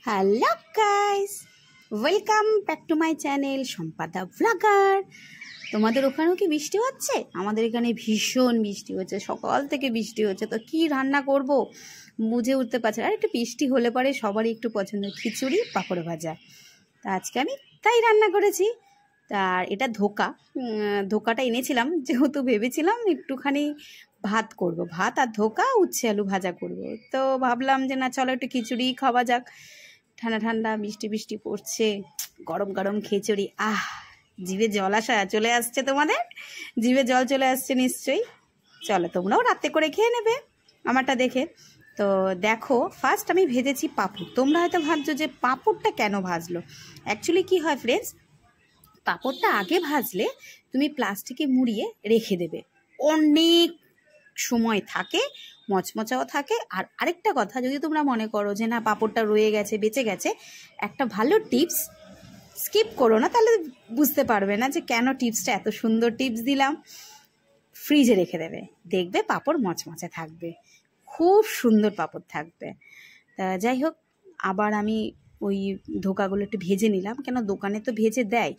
Hello guys, welcome back to my channel Sampada blogger. তোমাদের ওখানেও কি বৃষ্টি হচ্ছে? আমাদের এখানে ভীষণ বৃষ্টি হচ্ছে, সকাল থেকে বৃষ্টি হচ্ছে। তো কি রান্না করব বুঝে উঠতে পারছি না। আর একটু বৃষ্টি হলে পরে সবারই একটু পছন্দ খিচুড়ি পাঁপড় ভাজা। তা আজকে আমি তাই রান্না করেছি। তার এটা ধোকাটা এনেছিলাম যেহেতু ভেবেছিলাম একটুখানি ভাত করব, ভাত আর ধোকা উচ্ছে আলু ভাজা করব। তো ভাবলাম যে না, চলো একটু খিচুড়ি খাওয়া যাক। ঠান্ডা ঠান্ডা বৃষ্টি বৃষ্টি পড়ছে, গরম গরম খিচুড়ি, জিভে জল চলে আসছে। তোমাদের জিভে জল চলে আসছে নিশ্চয়ই। চলো তোমরাও রাতে করে খেয়ে নেবে আমারটা দেখে। তো দেখো, ফার্স্ট আমি ভেজেছি পাঁপড়। তোমরা হয়তো ভাবছো যে পাঁপড়টা কেন ভাজলো। অ্যাকচুয়ালি কি হয় ফ্রেন্ডস, পাঁপড়টা আগে ভাজলে তুমি প্লাস্টিকে মুড়িয়ে রেখে দেবে, অনেক সময় থাকে, মচমচাও থাকে। আর আরেকটা কথা, যদি তোমরা মনে করো যে না পাঁপড়টা রয়ে গেছে বেঁচে গেছে, একটা ভালো টিপস, স্কিপ করো না, তাহলে বুঝতে পারবে না যে কেন টিপসটা এত সুন্দর টিপস দিলাম। ফ্রিজে রেখে দেবে, দেখবে পাঁপড় মচমচে থাকবে, খুব সুন্দর পাঁপড় থাকবে। তা যাই হোক, আবার আমি ওই ধোকাগুলো একটু ভেজে নিলাম, কেন দোকানে তো ভেজে দেয়,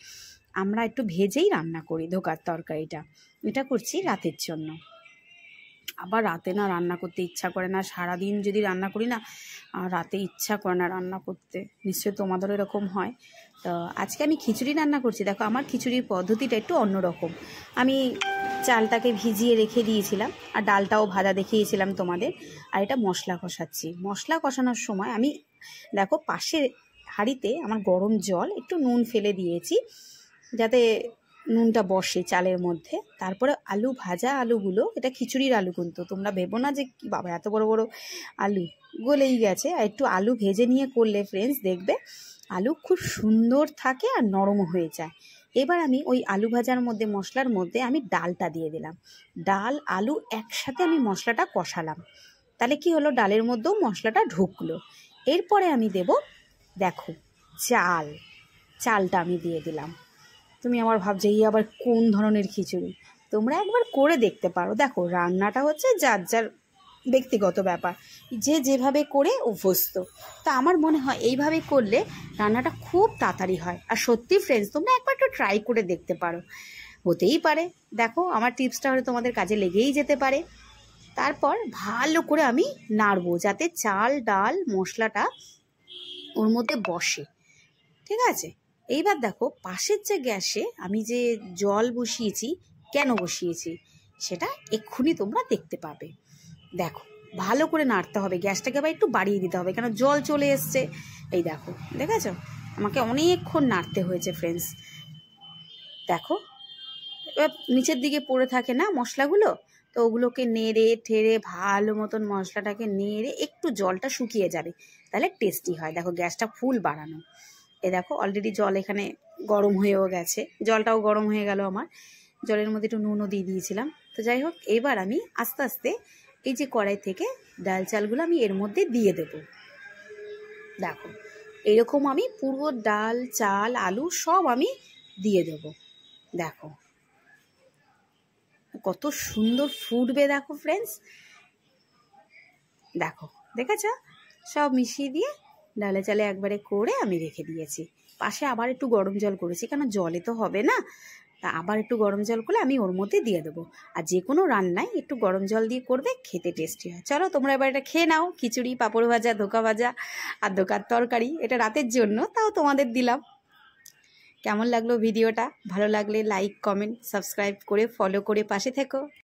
আমরা একটু ভেজেই রান্না করি ধোকার তরকারিটা। এটা করছি রাতের জন্য। আবার রাতে না রান্না করতে ইচ্ছা করে না, সারাদিন যদি রান্না করি না, রাতে ইচ্ছা করে না রান্না করতে। নিশ্চয়ই তোমাদেরও এরকম হয়। তো আজকে আমি খিচুড়ি রান্না করছি। দেখো, আমার খিচুড়ির পদ্ধতিটা একটু অন্যরকম। আমি চালটাকে ভিজিয়ে রেখে দিয়েছিলাম, আর ডালটাও ভাজা দেখিয়েছিলাম তোমাদের। আর এটা মশলা কষাচ্ছি। মশলা কষানোর সময় আমি দেখো পাশের হাঁড়িতে আমার গরম জল, একটু নুন ফেলে দিয়েছি যাতে নুনটা বসে চালের মধ্যে। তারপরে আলু, ভাজা আলুগুলো, এটা খিচুড়ির আলু কিন্তু, তোমরা ভেবো না যে বাবা এত বড় বড় আলু, গলেই গেছে। আর একটু আলু ভেজে নিয়ে করলে ফ্রেন্ডস দেখবে আলু খুব সুন্দর থাকে আর নরম হয়ে যায়। এবার আমি ওই আলু ভাজার মধ্যে, মশলার মধ্যে আমি ডালটা দিয়ে দিলাম। ডাল আলু একসাথে আমি মশলাটা কষালাম, তাহলে কি হলো, ডালের মধ্যেও মশলাটা ঢুকলো। এরপরে আমি দেব, দেখো, চালটা আমি দিয়ে দিলাম। তুমি আমার ভাবছো এই আবার কোন ধরনের খিচুড়ি, তোমরা একবার করে দেখতে পারো। দেখো, রান্নাটা হচ্ছে যার যার ব্যক্তিগত ব্যাপার, যে যেভাবে করে অভ্যস্ত। তা আমার মনে হয় এইভাবে করলে রান্নাটা খুব তাড়াতাড়ি হয়। আর সত্যি ফ্রেন্ডস, তোমরা একবার একটু ট্রাই করে দেখতে পারো, হতেই পারে দেখো আমার টিপসটা হয়তো তোমাদের কাজে লেগেই যেতে পারে। তারপর ভালো করে আমি নাড়বো যাতে চাল ডাল মশলাটা ওর মধ্যে বসে, ঠিক আছে। এইবার দেখো, পাশের যে গ্যাসে আমি যে জল বসিয়েছি, কেন বসিয়েছি সেটা এক্ষুনি তোমরা দেখতে পাবে। দেখো, ভালো করে নাড়তে হবে, গ্যাসটাকে আবার একটু বাড়িয়ে দিতে হবে, কেন জল চলে এসছে। এই দেখো, দেখেছো, আমাকে অনেকক্ষণ নাড়তে হয়েছে ফ্রেন্ডস। দেখো, এবার নিচের দিকে পড়ে থাকে না মশলাগুলো, তো ওগুলোকে নেড়ে ঠেড়ে ভালো মতন মশলাটাকে নেড়ে একটু জলটা শুকিয়ে যাবে, তাহলে টেস্টি হয়। দেখো, গ্যাসটা ফুল বাড়ানো। এ দেখো, অলরেডি জল এখানে গরম হয়েও গেছে, জলটাও গরম হয়ে গেল আমার। জলের মধ্যে একটু নুনও দিয়ে দিয়েছিলাম। তো যাই হোক, এবার আমি আস্তে আস্তে এই যে কড়াই থেকে ডাল চালগুলো আমি এর মধ্যে দিয়ে দেব। দেখো, এরকম আমি পুরো ডাল চাল আলু সব আমি দিয়ে দেব। দেখো কত সুন্দর ফুটবে, দেখো ফ্রেন্ডস। দেখো, দেখেছ, সব মিশিয়ে দিয়ে ডালে চালে একবারে করে আমি রেখে দিয়েছি। পাশে আবার একটু গরম জল করেছি, কেন জলে তো হবে না, তা আবার একটু গরম জল করে আমি ওর মধ্যে দিয়ে দেবো। আর যে কোনো রান্নায় একটু গরম জল দিয়ে করবে, খেতে টেস্টি হয়। চলো তোমরা এবার এটা খেয়ে নাও, খিচুড়ি পাঁপড় ভাজা ধোকা ভাজা আর ধোকার তরকারি। এটা রাতের জন্য, তাও তোমাদের দিলাম। কেমন লাগলো ভিডিওটা? ভালো লাগলে লাইক কমেন্ট সাবস্ক্রাইব করে ফলো করে পাশে থেকো।